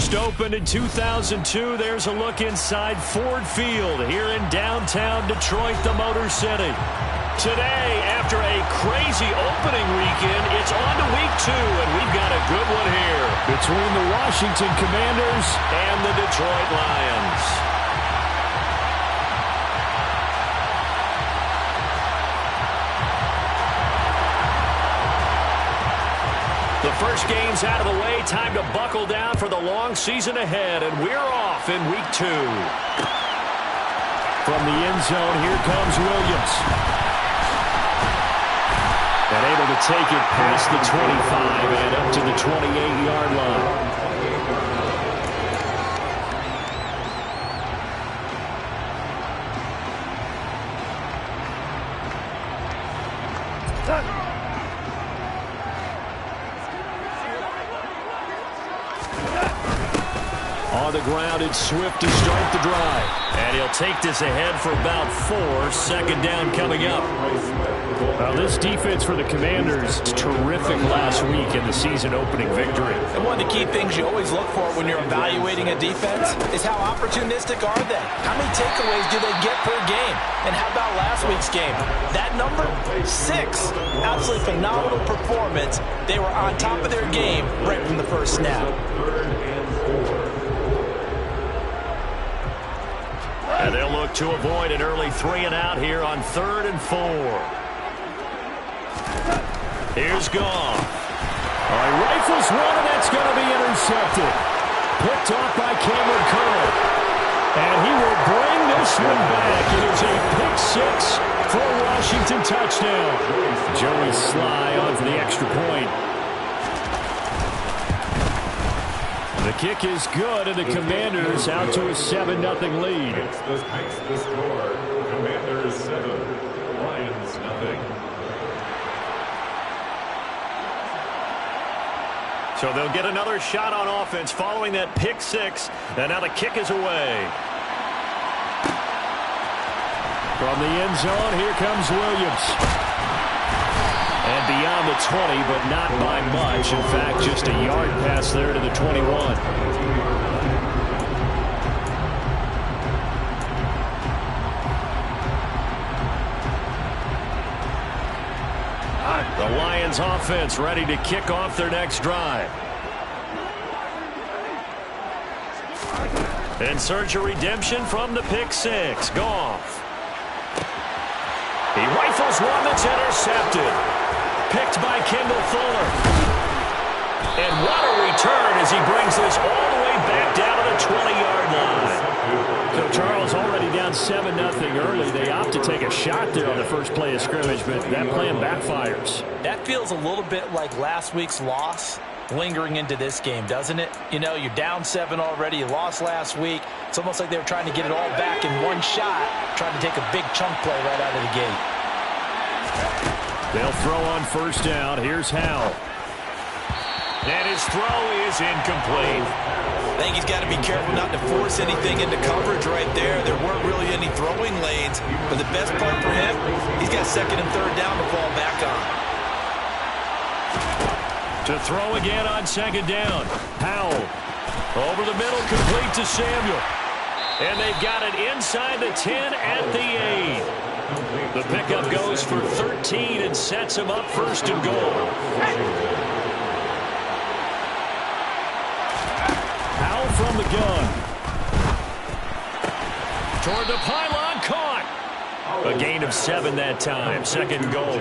First opened in 2002, there's a look inside Ford Field here in downtown Detroit, the Motor City. Today, after a crazy opening weekend, it's on to week 2, and we've got a good one here between the Washington Commanders and the Detroit Lions. The first game's out of the way. Time to buckle down for the long season ahead, and we're off in week 2. From the end zone, here comes Williams. And able to take it past the 25 and up to the 28-yard line. On the ground, it's Swift to start the drive. And he'll take this ahead for about 4. Second down coming up. Well, this defense for the Commanders is terrific last week in the season-opening victory. And one of the key things you always look for when you're evaluating a defense is how opportunistic are they? How many takeaways do they get per game? And how about last week's game? That number, 6. Absolutely phenomenal performance. They were on top of their game right from the first snap. And they'll look to avoid an early 3-and-out here on 3rd and 4. Here's Goff. All right, rifles one, and that's going to be intercepted. Picked off by Cameron Curl. And he will bring this one back. It is a pick-6 for a Washington touchdown. Joey Sly on for the extra point. The kick is good, and the Commanders out to a 7-0 lead. The score, Commanders 7, Lyons nothing. So they'll get another shot on offense following that pick-6, and now the kick is away. From the end zone, here comes Williams. And beyond the 20, but not by much. In fact, just a yard pass there to the 21. The Lions offense ready to kick off their next drive. In search of redemption from the pick-6. Goff. He rifles one that's intercepted. Picked by Kendall Fuller. And what a return as he brings this all the way back down to the 20-yard line. So Charles already down 7-0 early. They opt to take a shot there on the first play of scrimmage, but that plan backfires. That feels a little bit like last week's loss lingering into this game, doesn't it? You know, you're down 7 already. You lost last week. It's almost like they were trying to get it all back in one shot, trying to take a big chunk play right out of the gate. They'll throw on first down. Here's Howell. And his throw is incomplete. I think he's got to be careful not to force anything into coverage right there. There weren't really any throwing lanes, but the best part for him, he's got 2nd and 3rd down to fall back on. To throw again on 2nd down. Howell. Over the middle, complete to Samuel. And they've got it inside the 10 at the 8. The pickup goes for 13 and sets him up 1st and goal. Howell from the gun. Toward the pylon, caught. A gain of 7 that time. 2nd goal.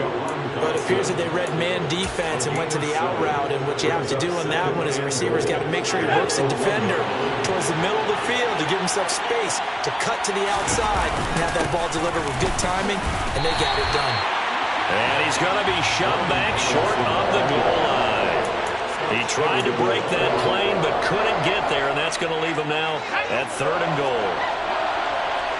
But it appears that they read man defense and went to the out route. And what you have to do on that one is the receiver's got to make sure he works the defender towards the middle of the field to give himself space to cut to the outside and have that ball delivered with good timing, and they got it done. And he's going to be shoved back short of the goal line. He tried to break that plane but couldn't get there, and that's going to leave him now at 3rd and goal.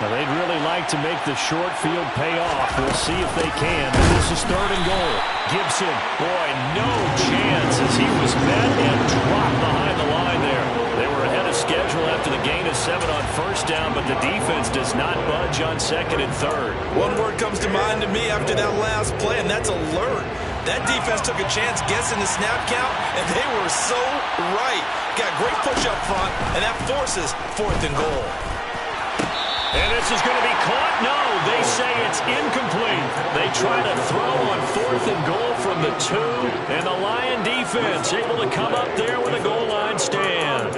Now, they'd really like to make the short field pay off. We'll see if they can. This is 3rd and goal. Gibson, boy, no chance as he was met and dropped behind the line there. They were ahead of schedule after the gain of 7 on first down, but the defense does not budge on 2nd and 3rd. One word comes to mind to me after that last play, and that's alert. That defense took a chance guessing the snap count, and they were so right. Got great push up front, and that forces 4th and goal. And this is going to be caught. No, they say it's incomplete. They try to throw on 4th and goal from the 2, and the Lion defense able to come up there with a goal line stand.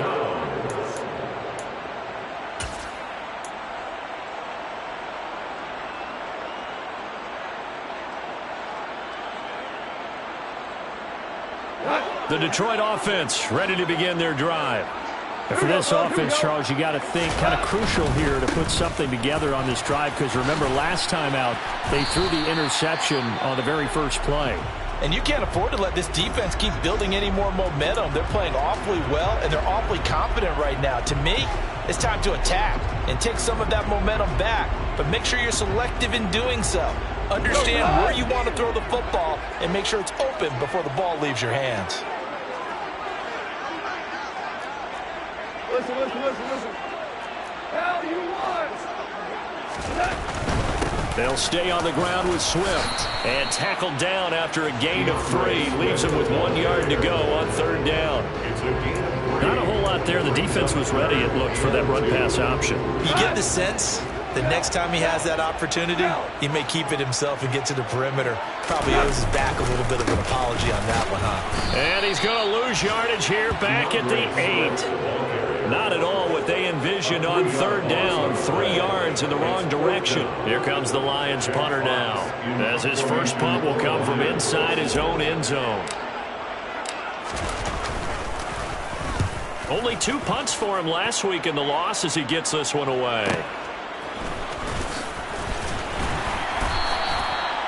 The Detroit offense ready to begin their drive. And for this offense, Charles, you got to think kind of crucial here to put something together on this drive, because remember last time out they threw the interception on the very first play. And you can't afford to let this defense keep building any more momentum. They're playing awfully well, and they're awfully confident right now. To me, it's time to attack and take some of that momentum back, but make sure you're selective in doing so. Understand where you want to throw the football and make sure it's open before the ball leaves your hands. Listen. Hell, you want? They'll stay on the ground with Swift. And tackled down after a gain of 3. Leaves him with 1 yard to go on 3rd down. Not a whole lot there. The defense was ready, it looked, for that run-pass option. You get the sense the next time he has that opportunity, he may keep it himself and get to the perimeter. Probably owes his back a little bit of an apology on that one, huh? And he's going to lose yardage here back at the 8. Not at all what they envisioned on 3rd down. 3 yards in the wrong direction. Here comes the Lions punter now, as his first punt will come from inside his own end zone. Only 2 punts for him last week in the loss as he gets this one away.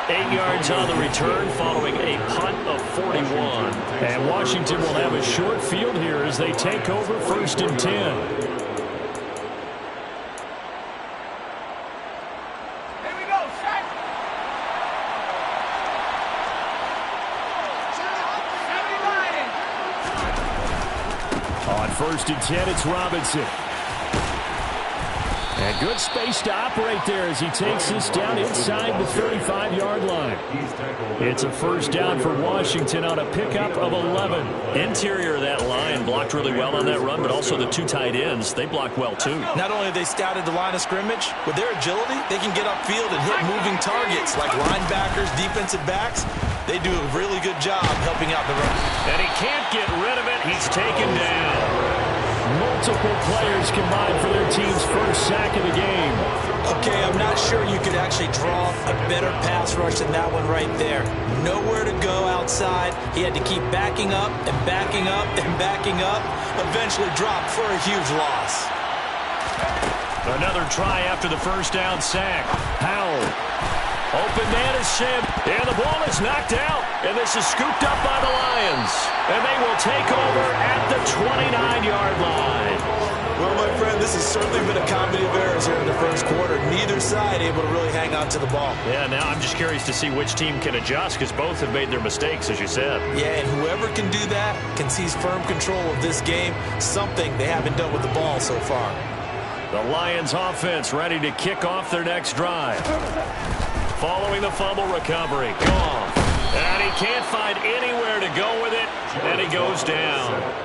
8 yards on the return following a punt of 41. And Washington will have a short field here as they take over 1st and 10. On 1st and 10, it's Robinson. And good space to operate there as he takes this down inside the 35-yard line. It's a 1st down for Washington on a pickup of 11. Interior of that line blocked really well on that run, but also the 2 tight ends, they blocked well too. Not only have they scouted the line of scrimmage, with their agility, they can get upfield and hit moving targets like linebackers, defensive backs. They do a really good job helping out the run. And he can't get rid of it. He's taken down. Multiple players combined for their team's first sack of the game. Okay, I'm not sure you could actually draw a better pass rush than that one right there. Nowhere to go outside. He had to keep backing up and backing up and backing up. Eventually dropped for a huge loss. Another try after the 1st down sack. Powell. Open man is Sim. And the ball is knocked out. And this is scooped up by the Lions. And they will take over at the 29-yard line. Well, my friend, this has certainly been a comedy of errors here in the 1st quarter. Neither side able to really hang on to the ball. Yeah, now I'm just curious to see which team can adjust, because both have made their mistakes, as you said. Yeah, and whoever can do that can seize firm control of this game, something they haven't done with the ball so far. The Lions offense ready to kick off their next drive. Following the fumble recovery. Goff. And he can't find anywhere to go with it. And he goes down.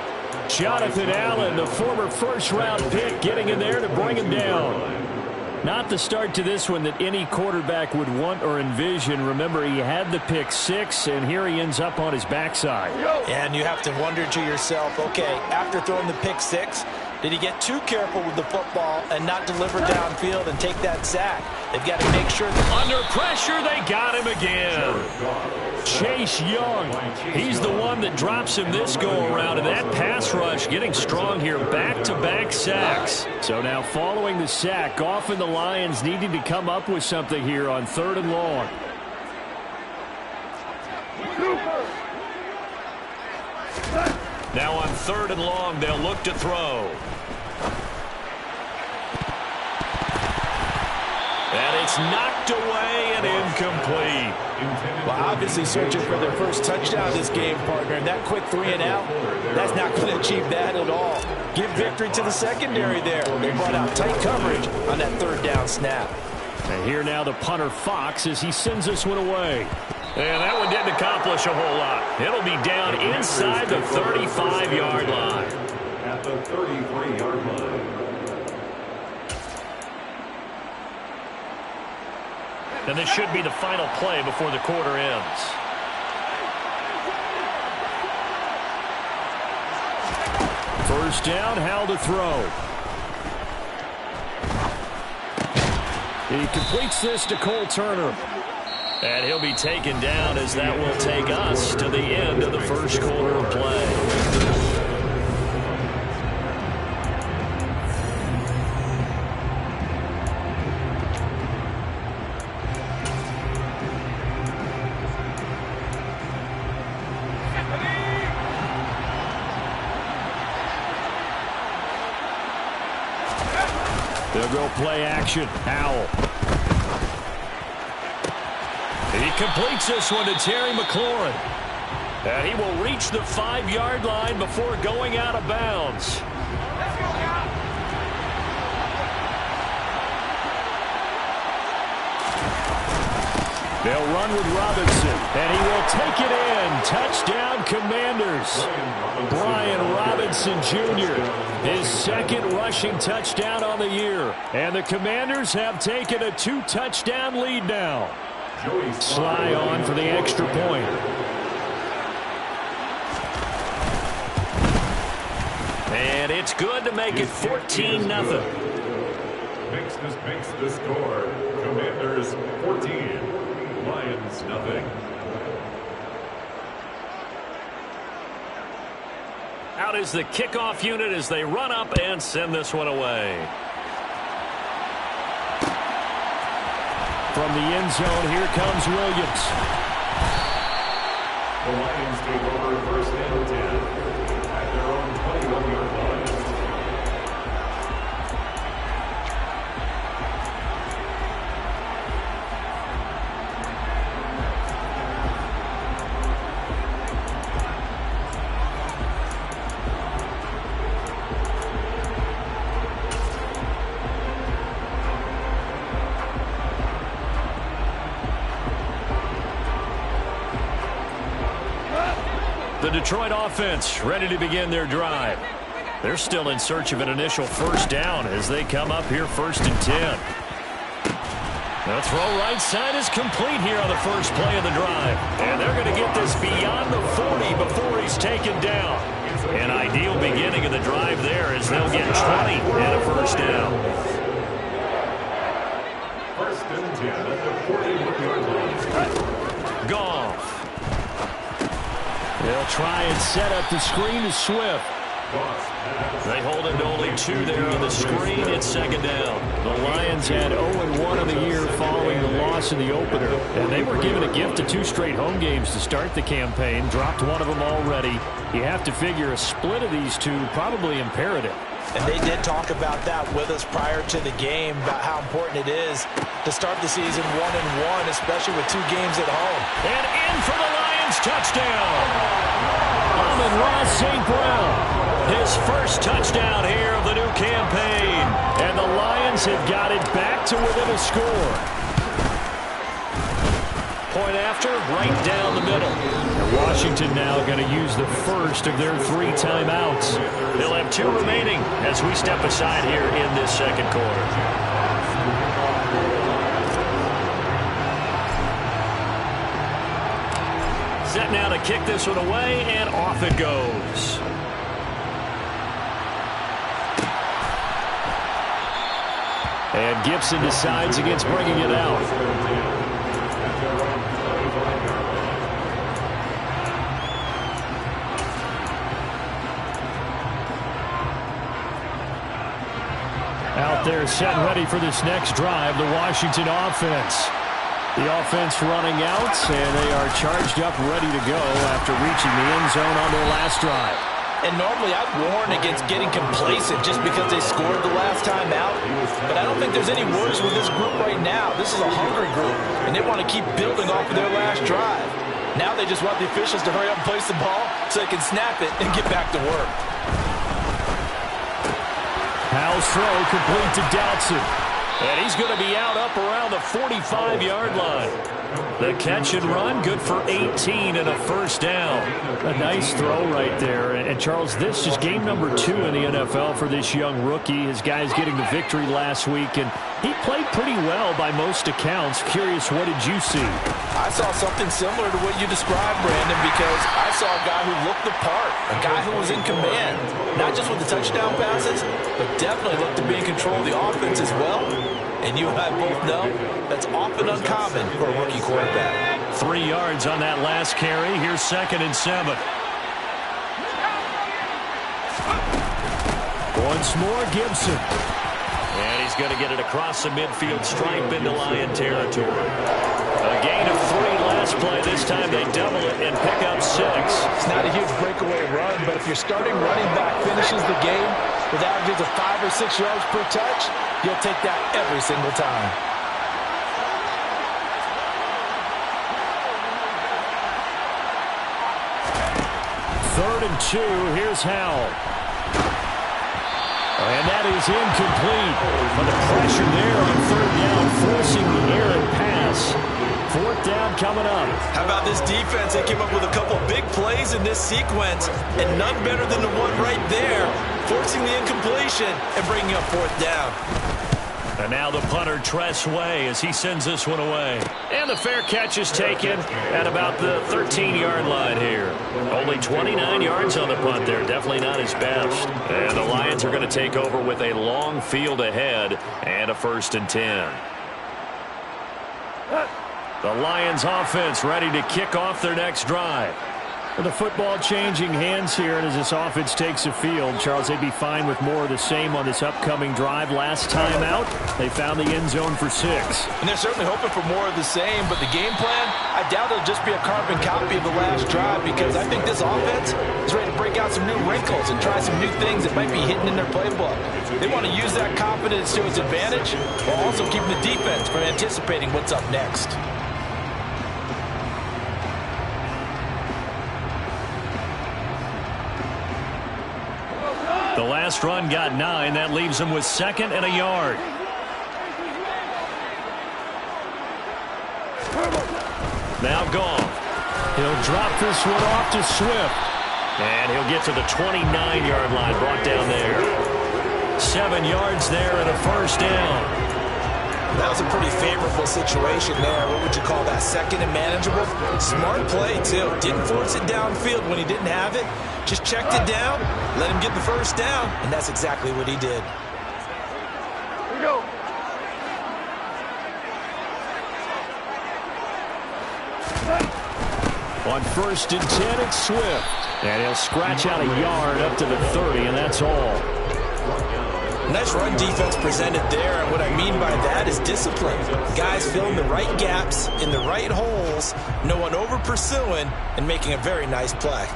Jonathan Allen, the former 1st-round pick, getting in there to bring him down. Not the start to this one that any quarterback would want or envision. Remember, he had the pick 6, and here he ends up on his backside. And you have to wonder to yourself, okay, after throwing the pick 6, did he get too careful with the football and not deliver downfield and take that sack? They've got to make sure that under pressure, they got him again. Chase Young, he's the one that drops him this go-around, and that pass rush getting strong here, back-to-back sacks. So now following the sack, often the Lions needed to come up with something here on 3rd and long. Now on 3rd and long, they'll look to throw. And it's knocked away and incomplete. Well, obviously searching for their first touchdown this game, partner. And that quick 3 and out, that's not going to achieve that at all. Give victory to the secondary there. They brought out tight coverage on that 3rd down snap. And here now the punter Fox as he sends this one away. And that one didn't accomplish a whole lot. It'll be down inside the 35-yard line. At the 33-yard line. And this should be the final play before the quarter ends. First down, Howell to throw. He completes this to Cole Turner. And he'll be taken down as that will take us to the end of the first quarter of play. They'll go play action. Howell. He completes this one to Terry McLaurin. And he will reach the 5-yard line before going out of bounds. They'll run with Robinson, and he will take it in. Touchdown, Commanders. Brian Robinson Jr., his second rushing touchdown on the year. And the Commanders have taken a 2-touchdown lead now. Sly on for the extra point. And it's good to make it 14-0. Makes the score. Commanders 14, Lions nothing. Out is the kickoff unit as they run up and send this one away. From the end zone, here comes Williams. The Lions take over first and 10 at their own 21-yard line. The Detroit offense ready to begin their drive. They're still in search of an initial first down as they come up here first and 10. The throw right side is complete here on the first play of the drive. And they're going to get this beyond the 40 before he's taken down. An ideal beginning of the drive there as they'll get 20 and a first down. First and 10 at the 41-yard line. Goff. They'll try and set up the screen to Swift. They hold it to only 2 there on the screen. It's second down. The Lions had 0-1 in the year following the loss in the opener. And they were given a gift of 2 straight home games to start the campaign. Dropped one of them already. You have to figure a split of these two probably imperative. And they did talk about that with us prior to the game, about how important it is to start the season 1-1, especially with 2 games at home. And in for the Lions touchdown. Amon-Ra St. Brown. His first touchdown here of the new campaign. And the Lions have got it back to within a score. Point after, right down the middle. And Washington now going to use the first of their 3 timeouts. They'll have 2 remaining as we step aside here in this second quarter. Set now to kick this one away, and off it goes. And Gibson decides against bringing it out. Out there set and ready for this next drive, the Washington offense. The offense running out, and they are charged up, ready to go after reaching the end zone on their last drive. And normally I'd warn against getting complacent just because they scored the last time out. But I don't think there's any worries with this group right now. This is a hungry group, and they want to keep building off of their last drive. Now they just want the officials to hurry up and place the ball so they can snap it and get back to work. Howell's throw complete to Dotson. And he's going to be out up around the 45-yard line. The catch and run, good for 18 and a first down. A nice throw right there. And Charles, this is game number 2 in the NFL for this young rookie. His guys getting the victory last week, and he played pretty well by most accounts. Curious, what did you see? I saw something similar to what you described, Brandon, because I saw a guy who looked the part, a guy who was in command, not just with the touchdown passes, but definitely looked to be in control of the offense as well. And you and I both know that's often uncommon for a rookie quarterback. 3 yards on that last carry. Here's 2nd and 7. Once more, Gibson. And he's going to get it across the midfield stripe into Lion territory. A gain of 3 last play. This time they double it and pick up 6. It's not a huge breakaway run, but if your starting running back finishes the game with averages of 5 or 6 yards per touch, you'll take that every single time. Third and 2. Here's Howell. And that is incomplete. But the pressure there on 3rd down, forcing the errant pass. 4th down coming up. How about this defense? They came up with a couple big plays in this sequence, and none better than the one right there, forcing the incompletion and bringing up 4th down. And now the punter, Tress Way, as he sends this one away. And the fair catch is taken at about the 13-yard line here. Only 29 yards on the punt there. Definitely not his best. And the Lions are going to take over with a long field ahead and a 1st and 10. The Lions offense ready to kick off their next drive. With the football changing hands here, and as this offense takes the field, Charles, they'd be fine with more of the same on this upcoming drive. Last time out, they found the end zone for 6. And they're certainly hoping for more of the same, but the game plan, I doubt it'll just be a carbon copy of the last drive, because I think this offense is ready to break out some new wrinkles and try some new things that might be hidden in their playbook. They want to use that confidence to its advantage, while also keeping the defense from anticipating what's up next. The last run got 9. That leaves him with 2nd and a yard. Now Goff. He'll drop this one off to Swift. And he'll get to the 29-yard line, brought down there. 7 yards there and a 1st down. That was a pretty favorable situation there. What would you call that? 2nd and manageable? Smart play, too. Didn't force it downfield when he didn't have it. Just checked it down, let him get the 1st down, and that's exactly what he did. Here we go. On 1st and 10, it's Swift. And he'll scratch out a yard up to the 30, and that's all. Nice run defense presented there, and what I mean by that is discipline. Guys filling the right gaps in the right holes, no one over pursuing, and making a very nice play.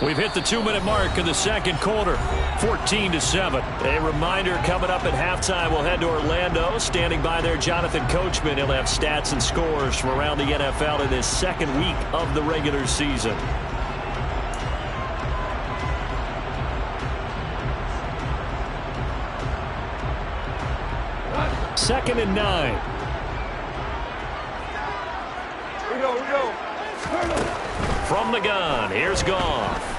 We've hit the 2-minute mark of the 2nd quarter, 14-7. A reminder coming up at halftime, we'll head to Orlando. Standing by there, Jonathan Coachman. He'll have stats and scores from around the NFL in this 2nd week of the regular season. Second and 9. Here we go, here we go. From the gun, here's Goff.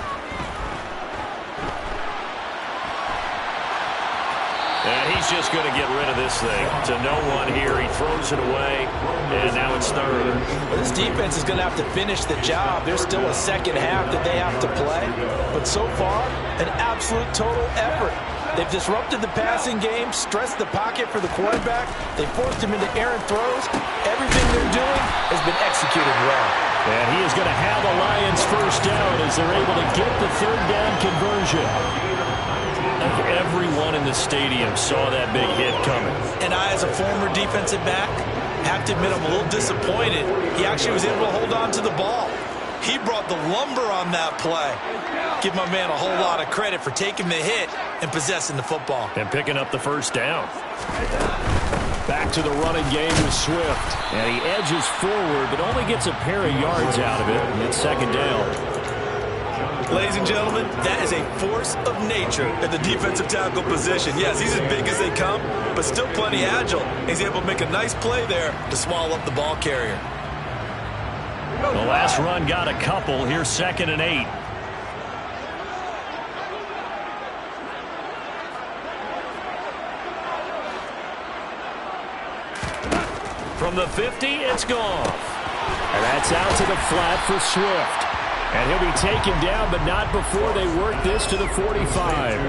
And he's just going to get rid of this thing to no one here. He throws it away, and now it's 3rd. Well, this defense is going to have to finish the job. There's still a 2nd half that they have to play. But so far, an absolute total effort. They've disrupted the passing game, stressed the pocket for the quarterback. They forced him into errant throws. Everything they're doing has been executed well. And he is going to have a Lions 1st down as they're able to get the 3rd down conversion. Everyone in the stadium saw that big hit coming. And I, as a former defensive back, have to admit I'm a little disappointed. He actually was able to hold on to the ball. He brought the lumber on that play. Give my man a whole lot of credit for taking the hit and possessing the football. And picking up the 1st down. Back to the running game with Swift. And he edges forward, but only gets a pair of yards out of it. And it's second down. Ladies and gentlemen, that is a force of nature at the defensive tackle position. Yes, he's as big as they come, but still plenty agile. He's able to make a nice play there to swallow up the ball carrier. The last run got a couple. Here's 2nd and 8. From the 50, it's gone. And that's out to the flat for Swift. And he'll be taken down, but not before they work this to the 45.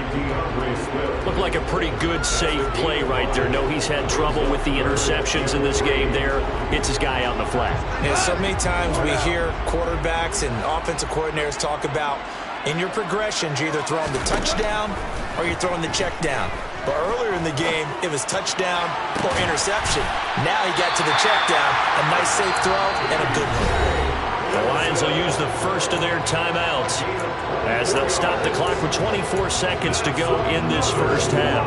Looked like a pretty good, safe play right there. No, he's had trouble with the interceptions in this game there. Hits his guy out in the flat. Yeah, so many times we hear quarterbacks and offensive coordinators talk about in your progressions, you're either throwing the touchdown or you're throwing the check down. But earlier in the game, it was touchdown or interception. Now he got to the check down, a nice safe throw, and a good one. The Lions will use the first of their timeouts as they'll stop the clock with 24 seconds to go in this first half.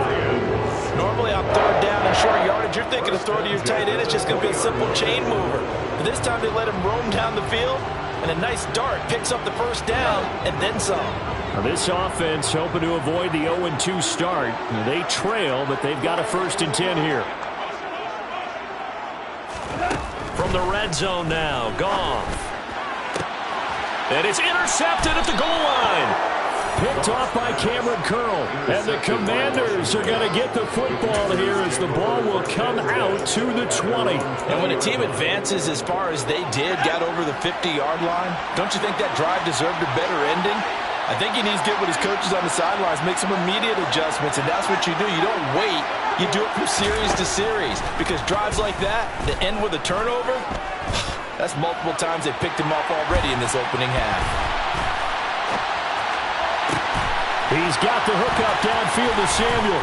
Normally on 3rd down and short yardage, you're thinking of throwing to your tight end. It's just going to be a simple chain mover. But this time they let him roam down the field, and a nice dart picks up the first down and then some. Now this offense hoping to avoid the 0-2 start. They trail, but they've got a 1st and 10 here. From the red zone now, Goff. And it's intercepted at the goal line. Picked off by Cameron Curl. And the Commanders are going to get the football here as the ball will come out to the 20. And when a team advances as far as they did, got over the 50-yard line, don't you think that drive deserved a better ending? I think he needs to get with his coaches on the sidelines, make some immediate adjustments, and that's what you do. You don't wait. You do it from series to series because drives like that end with a turnover, that's multiple times they picked him off already in this opening half. He's got the hook up downfield to Samuel.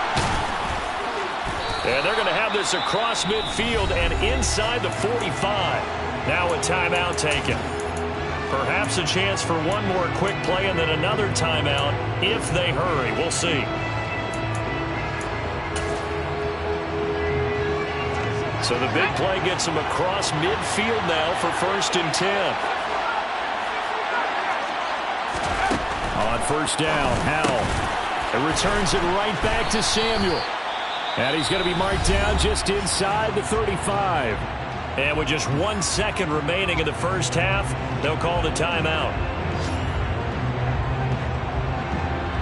And they're going to have this across midfield and inside the 45. Now a timeout taken. Perhaps a chance for one more quick play and then another timeout if they hurry. We'll see. So the big play gets him across midfield now for 1st and 10. On 1st down, Howell. It returns it right back to Samuel. And he's going to be marked down just inside the 35. And with just 1 second remaining in the first half, they'll call the timeout.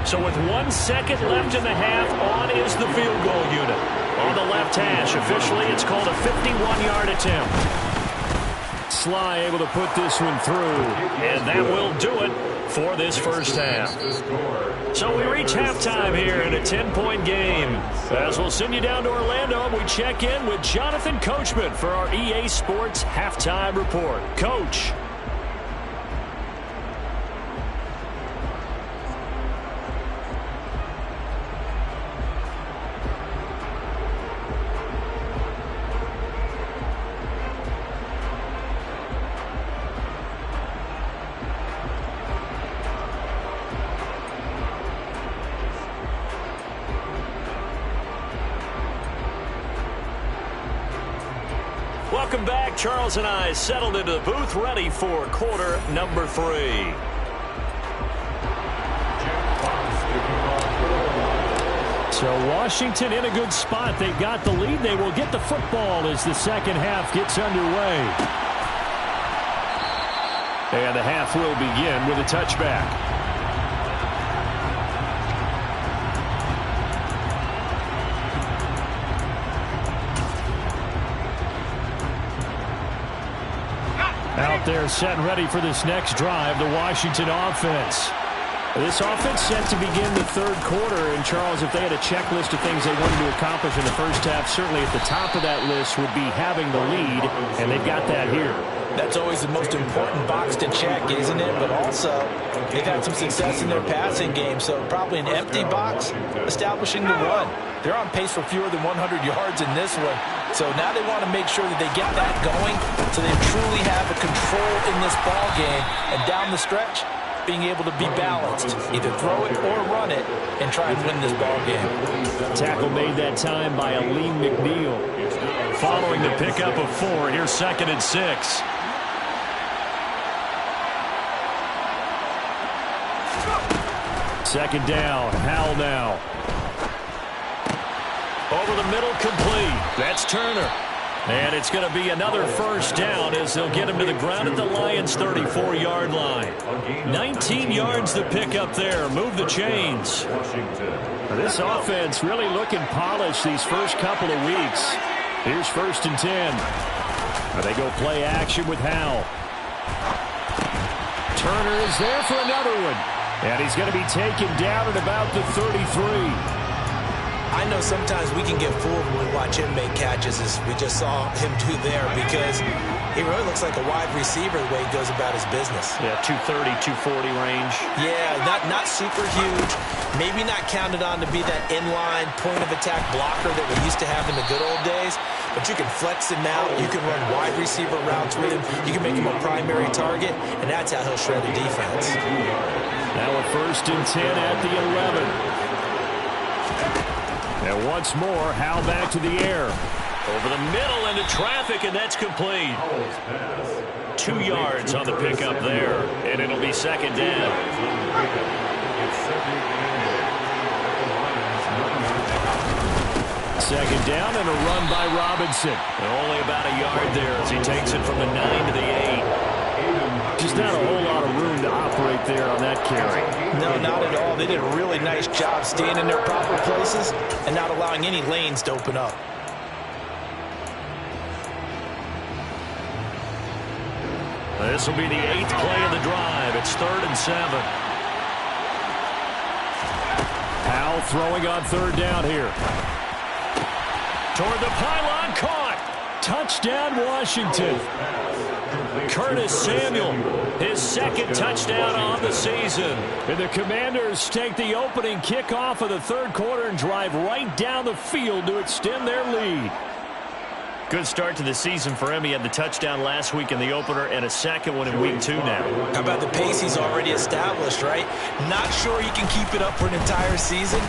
So with 1 second left in the half, on is the field goal unit. On the left hash, officially it's called a 51-yard attempt. Sly able to put this one through. And that will do it for this first half. So we reach halftime here in a 10-point game. As we'll send you down to Orlando, we check in with Jonathan Coachman for our EA Sports Halftime Report. Coach. Welcome back. Charles and I settled into the booth, ready for quarter number 3. So Washington in a good spot. They've got the lead. They will get the football as the second half gets underway. And the half will begin with a touchback. Out there set and ready for this next drive, the Washington offense. This offense set to begin the 3rd quarter. And, Charles, if they had a checklist of things they wanted to accomplish in the first half, certainly at the top of that list would be having the lead, and they've got that here. That's always the most important box to check, isn't it? But also, they've had some success in their passing game, so probably an empty box establishing the run. They're on pace for fewer than 100 yards in this one. So now they want to make sure that they get that going so they truly have a control in this ball game. And down the stretch, being able to be balanced, either throw it or run it, and try and win this ball game. Tackle made that time by Aleem McNeil. following the pickup of 4. Here's 2nd and 6. Second down. Howell now. Over the middle, complete. That's Turner. And it's going to be another first down as they'll get him to the ground at the Lions' 34-yard line. 19 yards to pick up there. Move the chains. This offense really looking polished these first couple of weeks. Here's 1st and 10. They go play action with Howell. Turner is there for another one. And he's going to be taken down at about the 33. I know sometimes we can get fooled when we watch him make catches, as we just saw him do there, because he really looks like a wide receiver the way he goes about his business. Yeah, 230, 240 range. Yeah, not super huge. Maybe not counted on to be that inline point-of-attack blocker that we used to have in the good old days, but you can flex him out. You can run wide receiver routes with him. You can make him a primary target, and that's how he'll shred the defense. Now a 1st and 10 at the 11. And once more, Howell back to the air. Over the middle into traffic, and that's complete. 2 yards on the pickup there, and it'll be 2nd down. Second down and a run by Robinson. And only about a yard there as he takes it from the 9 to the 8. Just not a whole lot of room to operate there on that carry. No, not at all. They did a really nice job staying in their proper places and not allowing any lanes to open up. This will be the 8th play of the drive. It's 3rd and 7. Howell throwing on 3rd down here. Toward the pylon, caught. Touchdown, Washington. Curtis Samuel, his 2nd touchdown on the season. And the Commanders take the opening kickoff of the 3rd quarter and drive right down the field to extend their lead. Good start to the season for him. He had the touchdown last week in the opener and a 2nd one in week 2 now. How about the pace he's already established, right? Not sure he can keep it up for an entire season,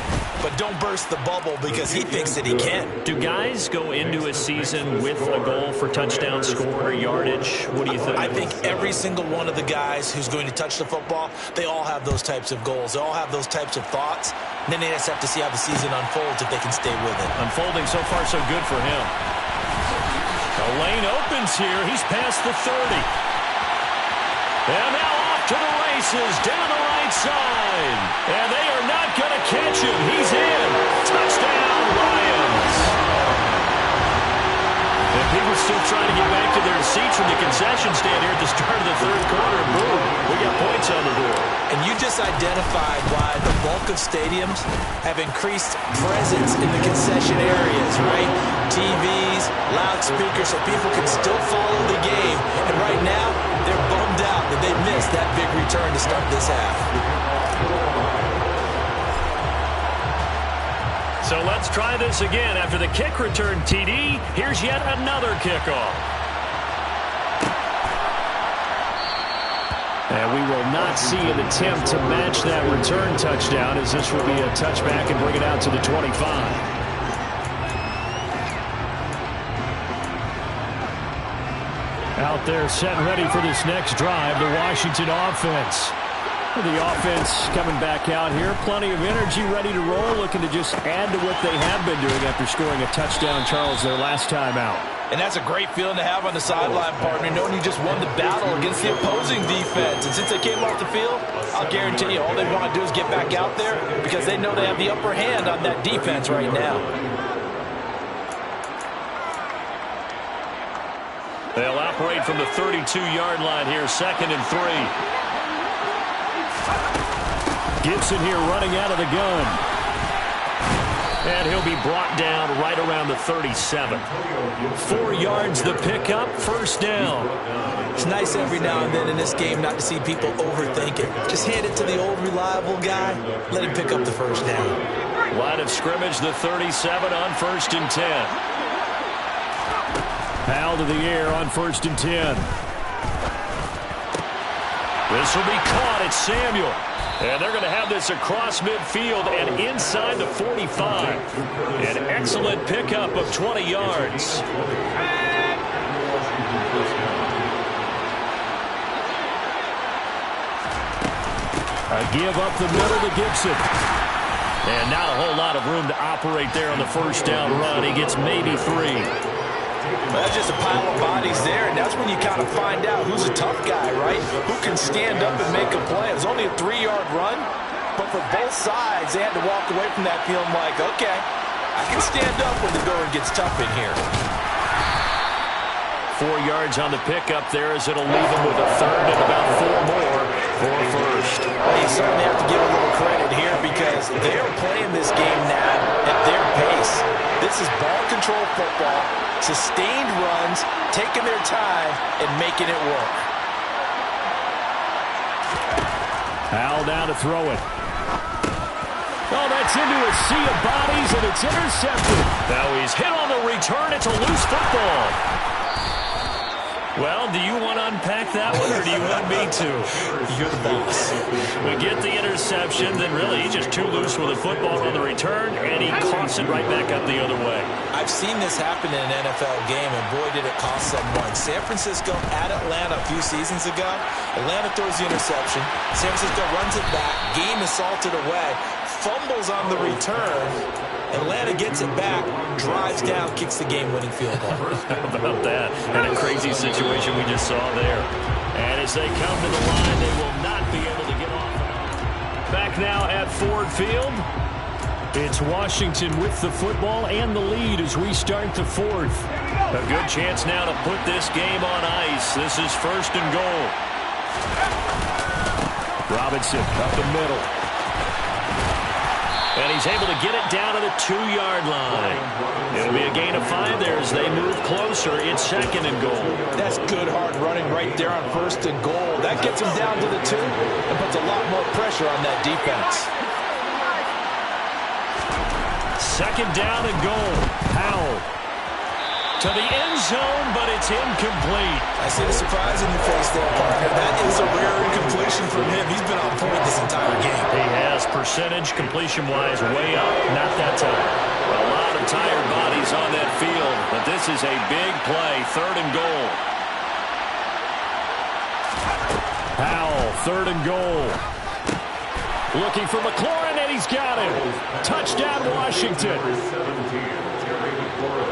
but don't burst the bubble because he thinks that he can. Do guys go into a season with a goal for touchdown score or yardage? What do you think? I think every single one of the guys who's going to touch the football, they all have those types of goals. They all have those types of thoughts. And then they just have to see how the season unfolds if they can stay with it. Unfolding so far so good for him. The lane opens here. He's past the 30. And now off to the races down the right side. And they are not going to catch him. He's in. Touchdown, Lyons. And people still trying to get back to their seats from the concession stand here at the start of the 3rd quarter. Boom, we got points on the board. And you just identified why the bulk of stadiums have increased presence in the concession areas, right? TVs, loudspeakers, so people can still follow the game. And right now, they're bummed out that they missed that big return to start this half. So let's try this again. After the kick return TD, here's yet another kickoff. And we will not see an attempt to match that return touchdown, as this will be a touchback and bring it out to the 25. Out there set and ready for this next drive, the Washington offense. The offense coming back out here. Plenty of energy, ready to roll, looking to just add to what they have been doing after scoring a touchdown, Charles, their last time out. And that's a great feeling to have on the sideline, partner, knowing you just won the battle against the opposing defense. And since they came off the field, I'll guarantee you all they want to do is get back out there because they know they have the upper hand on that defense right now. They'll operate from the 32-yard line here, 2nd and 3. Gibson here running out of the gun. And he'll be brought down right around the 37. 4 yards the pickup, 1st down. It's nice every now and then in this game not to see people overthink it. Just hand it to the old reliable guy. Let him pick up the 1st down. Line of scrimmage, the 37 on 1st and 10. Howell to the air on 1st and 10. This will be caught. It's Samuel. And they're going to have this across midfield and inside the 45. An excellent pickup of 20 yards. A give up the middle to Gibson. And not a whole lot of room to operate there on the first down run. He gets maybe 3. Well, that's just a pile of bodies there, and that's when you kind of find out who's a tough guy, right? Who can stand up and make a play. It was only a 3-yard run, but for both sides, they had to walk away from that feeling like, okay, I can stand up when the going gets tough in here. 4 yards on the pickup there as it'll leave him with a third and about 4 more for a first. Well, you certainly have to give a little credit here because they're playing this game now at their pace. This is ball control football, sustained runs, taking their time, and making it work. Howell down to throw it. Oh, that's into a sea of bodies, and it's intercepted. Now he's hit on the return. It's a loose football. Well, do you want to unpack that one, or do you want me to? You're the boss. We get the interception, then really he's just too loose with the football on the return, and he coughs it right back up the other way. I've seen this happen in an NFL game, and boy, did it cost someone. San Francisco at Atlanta a few seasons ago. Atlanta throws the interception. San Francisco runs it back. Game is salted away. Fumbles on the return. Atlanta gets it back, drives down, kicks the game-winning field goal. How about that? And a crazy situation we just saw there. And as they come to the line, they will not be able to get off. Back now at Ford Field. It's Washington with the football and the lead as we start the fourth. A good chance now to put this game on ice. This is first and goal. Robinson up the middle. And he's able to get it down to the 2-yard line. It'll be a gain of 5 there as they move closer. It's second and goal. That's good hard running right there on first and goal. That gets them down to the 2 and puts a lot more pressure on that defense. Second down and goal. Howell to the end zone, but it's incomplete. I see the surprise in your face there, partner. That is a rare incompletion from him. He's been on point this entire game. He has percentage completion-wise way up. Not that time. A lot of tired bodies on that field, but this is a big play. Third and goal. Howell, third and goal. Looking for McLaurin, and he's got him. Touchdown, Washington.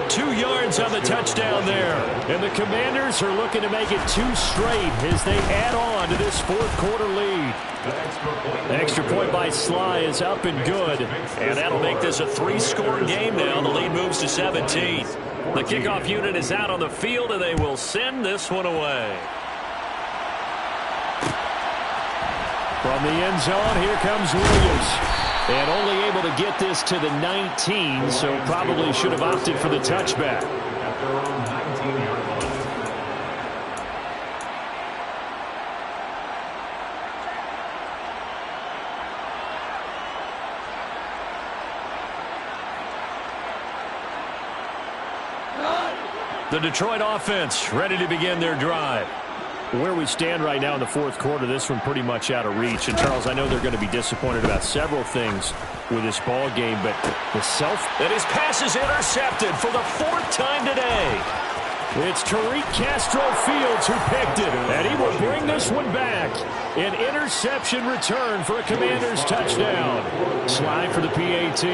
2 yards on the touchdown there. And the Commanders are looking to make it 2 straight as they add on to this fourth quarter lead. The extra point by Sly is up and good. And that'll make this a 3-score game now. The lead moves to 17. The kickoff unit is out on the field, and they will send this one away. From the end zone, here comes Williams. And only able to get this to the 19, so probably should have opted for the touchback. The Detroit offense ready to begin their drive. Where we stand right now in the fourth quarter, this one pretty much out of reach. And, Charles, I know they're going to be disappointed about several things with this ball game, but and his pass is intercepted for the 4th time today. It's Tariq Castro-Fields who picked it, and he will bring this one back. An interception return for a Commanders touchdown. Slide for the PAT.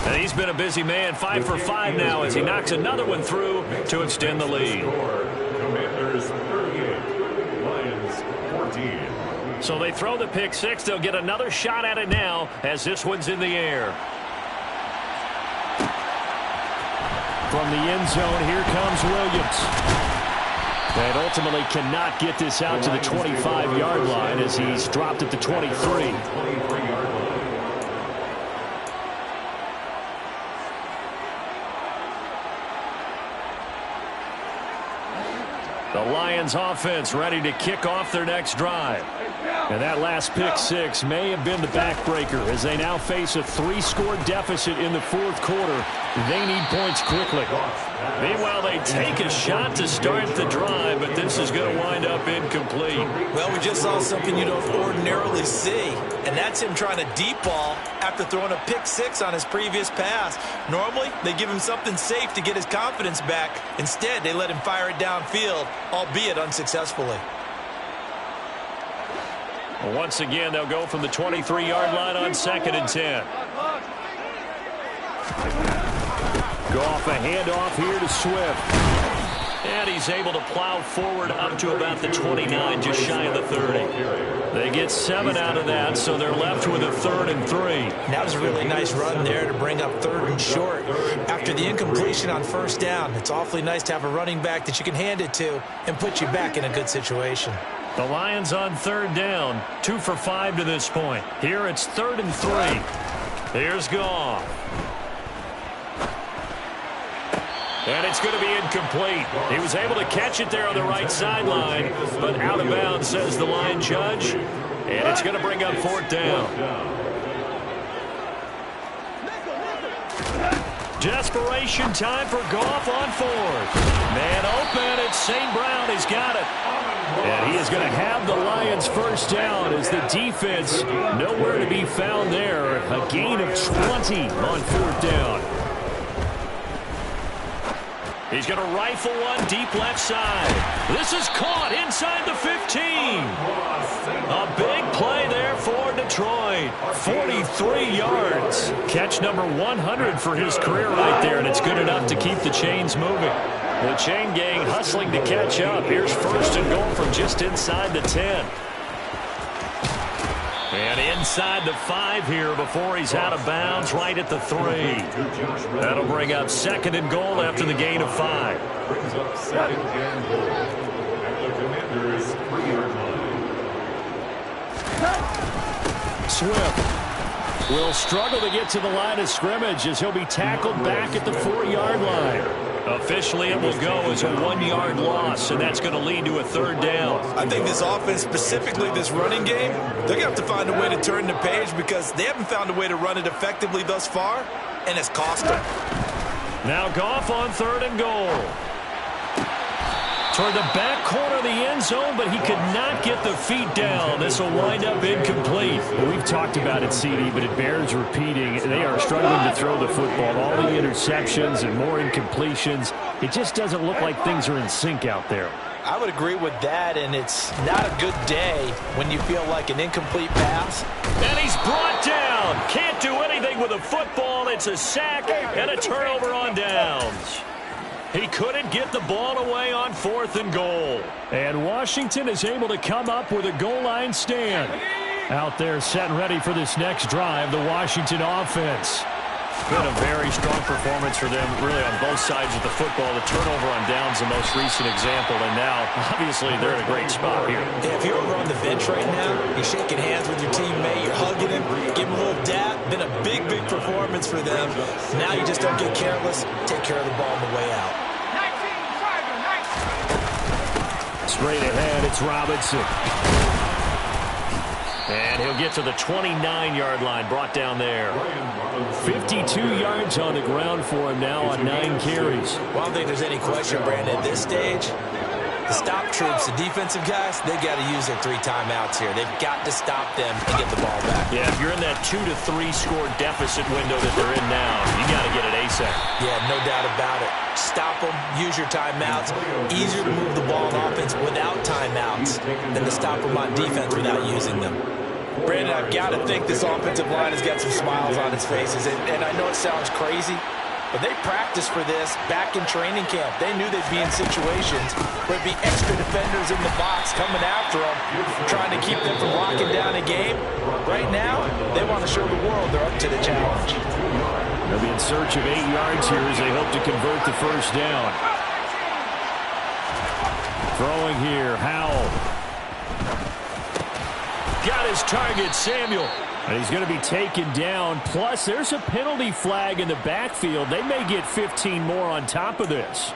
And he's been a busy man, 5 for 5 now as he knocks another one through to extend the lead. Commanders 38, Lyons 14. So they throw the pick 6. They'll get another shot at it now as this one's in the air. From the end zone, here comes Williams. And ultimately cannot get this out to the 25-yard line as he's dropped at the 23. The Lions offense ready to kick off their next drive. And that last pick 6 may have been the backbreaker as they now face a 3-score deficit in the fourth quarter. They need points quickly. Meanwhile, they take a shot to start the drive, but this is going to wind up incomplete. Well, we just saw something you don't ordinarily see, and that's him trying to deep ball after throwing a pick six on his previous pass. Normally, they give him something safe to get his confidence back. Instead, they let him fire it downfield, albeit unsuccessfully. Well, once again, they'll go from the 23-yard line on 2nd and 10. Goff, a handoff here to Swift. And he's able to plow forward up to about the 29, just shy of the 30. They get 7 out of that, so they're left with a 3rd and 3. That was a really nice run there to bring up 3rd and short. After the incompletion on 1st down, it's awfully nice to have a running back that you can hand it to and put you back in a good situation. The Lions on 3rd down, 2 for 5 to this point. Here it's 3rd and 3. Here's Goff. And it's going to be incomplete. He was able to catch it there on the right sideline, but out of bounds, says the line judge. And it's going to bring up 4th down. Desperation time for Goff on 4th. Man open, it's St. Brown. He's got it. And he is going to have the Lions 1st down as the defense nowhere to be found there. A gain of 20 on 4th down. He's going to rifle one deep left side. This is caught inside the 15. A big play there for Detroit. 43 yards. Catch number 100 for his career right there, and it's good enough to keep the chains moving. The chain gang hustling to catch up. Here's 1st and goal from just inside the 10. And inside the 5 here before he's out of bounds right at the 3. That'll bring up 2nd and goal after the gain of 5. Brings up 2nd and goal at the Commanders' 3-yard line. Swift will struggle to get to the line of scrimmage as he'll be tackled back at the 4-yard line. Officially, it will go as a 1-yard loss, and that's going to lead to a 3rd down. I think this offense, specifically this running game, they're going to have to find a way to turn the page because they haven't found a way to run it effectively thus far, and it's cost them. Now Goff on 3rd and goal. Toward the back corner of the end zone, but he could not get the feet down. This will wind up incomplete. Well, we've talked about it, CD, but it bears repeating. They are struggling to throw the football. All the interceptions and more incompletions. It just doesn't look like things are in sync out there. I would agree with that, and it's not a good day when you feel like an incomplete pass. And he's brought down. Can't do anything with a football. It's a sack and a turnover on downs. He couldn't get the ball away on 4th and goal. And Washington is able to come up with a goal line stand. Out there set and ready for this next drive, the Washington offense. Been a very strong performance for them, really, on both sides of the football. The turnover on downs, the most recent example, and now, obviously, they're in a great spot here. Yeah, if you're over on the bench right now, you're shaking hands with your teammate, you're hugging him, give him a little dap. Been a big, big performance for them. Now you just don't get careless. Take care of the ball on the way out. Straight ahead, it's Robinson. And he'll get to the 29-yard line, brought down there. 52 yards on the ground for him now on 9 carries. Well, I don't think there's any question, Brandon, at this stage, the stop troops, the defensive guys, they got to use their 3 timeouts here. They've got to stop them and get the ball back. Yeah, if you're in that 2 to 3 score deficit window that they're in now, you got to get it ASAP. Yeah, no doubt about it. Stop them, use your timeouts. Easier to move the ball on offense without timeouts than to stop them on defense without using them. Brandon, I've got to think this offensive line has got some smiles on its faces, and I know it sounds crazy, but they practiced for this back in training camp. They knew they'd be in situations where there'd be extra defenders in the box coming after them, trying to keep them from locking down a game. Right now, they want to show the world they're up to the challenge. They'll be in search of 8 yards here as they hope to convert the 1st down. Throwing here, Howell. Got his target, Samuel. And he's going to be taken down. Plus, there's a penalty flag in the backfield. They may get 15 more on top of this.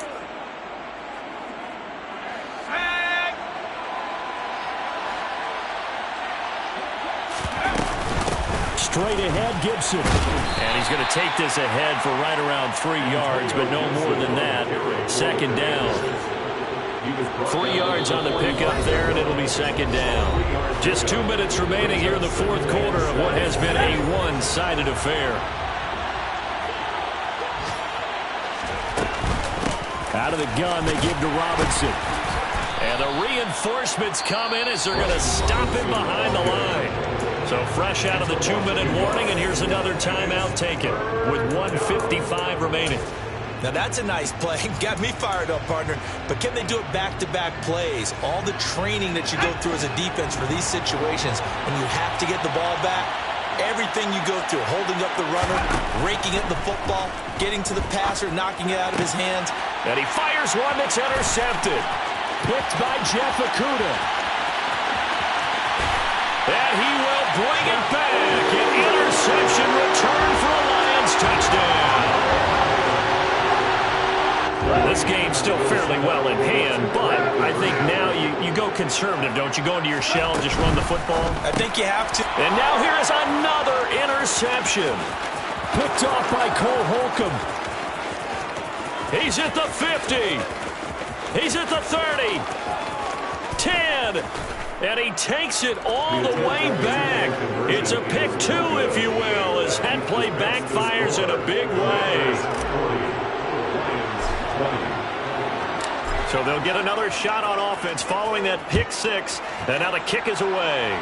straight ahead, Gibson. And he's going to take this ahead for right around 3 yards, but no more than that. Second down. 3 yards on the pickup there, and it'll be second down. Just 2 minutes remaining here in the fourth quarter of what has been a one-sided affair. Out of the gun, they give to Robinson. And the reinforcements come in as they're going to stop him behind the line. So fresh out of the 2-minute warning, and here's another timeout taken with 1:55 remaining. Now that's a nice play. Got me fired up, partner. But can they do it back-to-back plays? All the training that you go through as a defense for these situations, when you have to get the ball back, everything you go through, holding up the runner, raking at the football, getting to the passer, knocking it out of his hands. And he fires one that's intercepted. Picked by Jeff Okudah. And he will bring it back. An interception return for a Lions touchdown. This game's still fairly well in hand, but I think now you go conservative, don't you? Go into your shell and just run the football? I think you have to. And now here is another interception. Picked off by Cole Holcomb. He's at the 50. He's at the 30. 10. And he takes it all the way back. It's a pick two, if you will, as that play backfires in a big way. So they'll get another shot on offense following that pick six. And now the kick is away.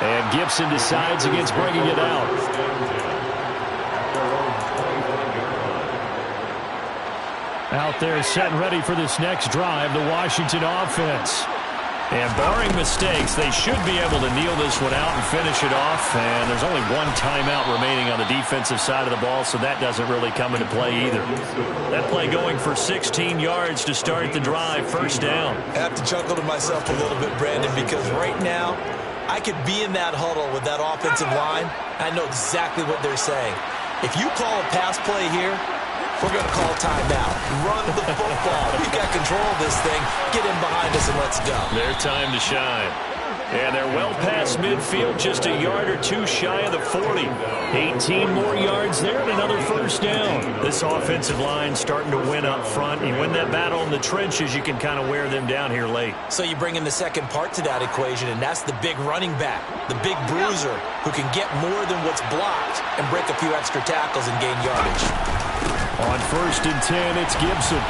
And Gibson decides against bringing it out. Out there set and ready for this next drive, the Washington offense. And barring mistakes, they should be able to kneel this one out and finish it off. And there's only one timeout remaining on the defensive side of the ball, so that doesn't really come into play either. That play going for 16 yards to start the drive, first down. I have to chuckle to myself a little bit, Brandon, because right now I could be in that huddle with that offensive line. I know exactly what they're saying. If you call a pass play here, we're going to call timeout. Run the football. We've got control of this thing. Get in behind us and let's go. Their time to shine. And they're well past midfield, just a yard or two shy of the 40. 18 more yards there and another first down. This offensive line starting to win up front. You win that battle in the trenches, you can kind of wear them down here late. So you bring in the second part to that equation, and that's the big running back, the big bruiser, who can get more than what's blocked and break a few extra tackles and gain yardage. On 1st and 10, it's Gibson.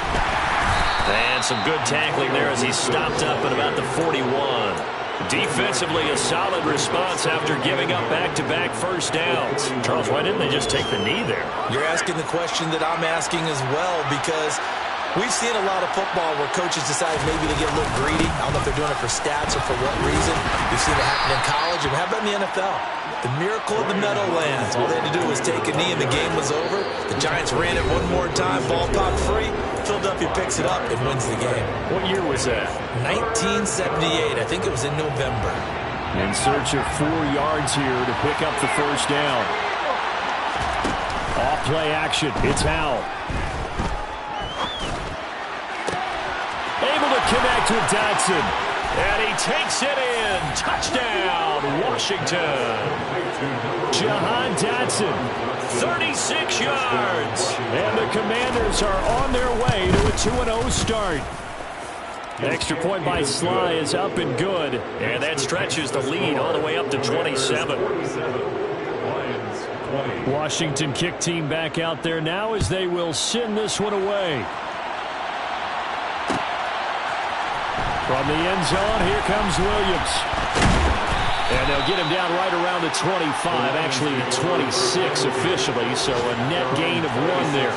And some good tackling there as he stopped up at about the 41. Defensively, a solid response after giving up back-to-back first downs. Charles, why didn't they just take the knee there? You're asking the question that I'm asking as well, because we've seen a lot of football where coaches decide maybe to get a little greedy. I don't know if they're doing it for stats or for what reason. We've seen it happen in college, and how about in the NFL? The miracle of the Meadowlands. All they had to do was take a knee and the game was over. The Giants ran it one more time. Ball popped free. Philadelphia picks it up and wins the game. What year was that? 1978. I think it was in November. In search of 4 yards here to pick up the first down. Off play action. It's Howell. Able to connect with Dotson. And he takes it in. Touchdown, Washington. Jahan Dotson. 36 yards. And the Commanders are on their way to a 2-0 start. Extra point by Sly is up and good. And that stretches the lead all the way up to 27. Washington kick team back out there now as they will send this one away. From the end zone, here comes Williams. And they'll get him down right around the 25, actually the 26 officially, so a net gain of 1 there.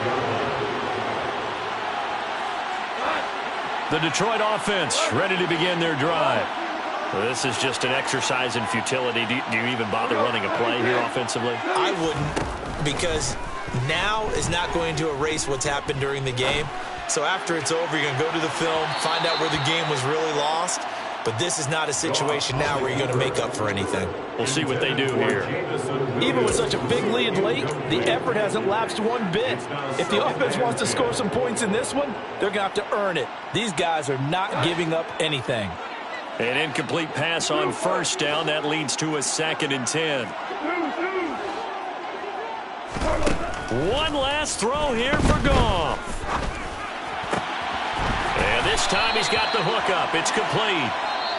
The Detroit offense ready to begin their drive. This is just an exercise in futility. Do you even bother running a play here offensively? I wouldn't, because now is not going to erase what's happened during the game. So after it's over, you're going to go to the film, find out where the game was really lost. But this is not a situation now where you're going to make up for anything. We'll see what they do here. Even with such a big lead late, the effort hasn't lapsed one bit. If the offense wants to score some points in this one, they're going to have to earn it. These guys are not giving up anything. An incomplete pass on first down. That leads to a 2nd and 10. One last throw here for Goff. And this time he's got the hook up. It's complete.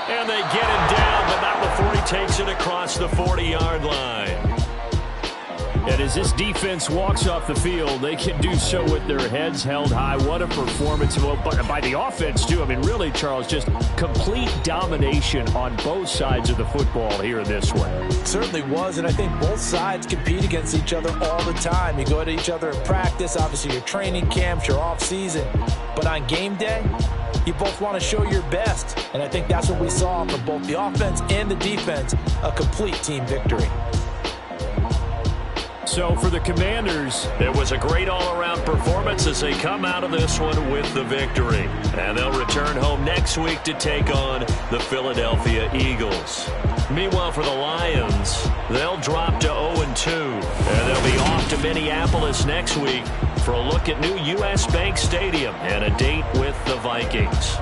And they get him down, but not before he takes it across the 40-yard line. And as this defense walks off the field, they can do so with their heads held high. What a performance by the offense, too. I mean, really, Charles, just complete domination on both sides of the football here in this one. It certainly was, and I think both sides compete against each other all the time. You go at each other in practice, obviously your training camps, your off-season. But on game day, you both want to show your best. And I think that's what we saw from both the offense and the defense, a complete team victory. So for the Commanders, it was a great all-around performance as they come out of this one with the victory. And they'll return home next week to take on the Philadelphia Eagles. Meanwhile, for the Lions, they'll drop to 0-2. And they'll be off to Minneapolis next week for a look at new U.S. Bank Stadium and a date with the Vikings.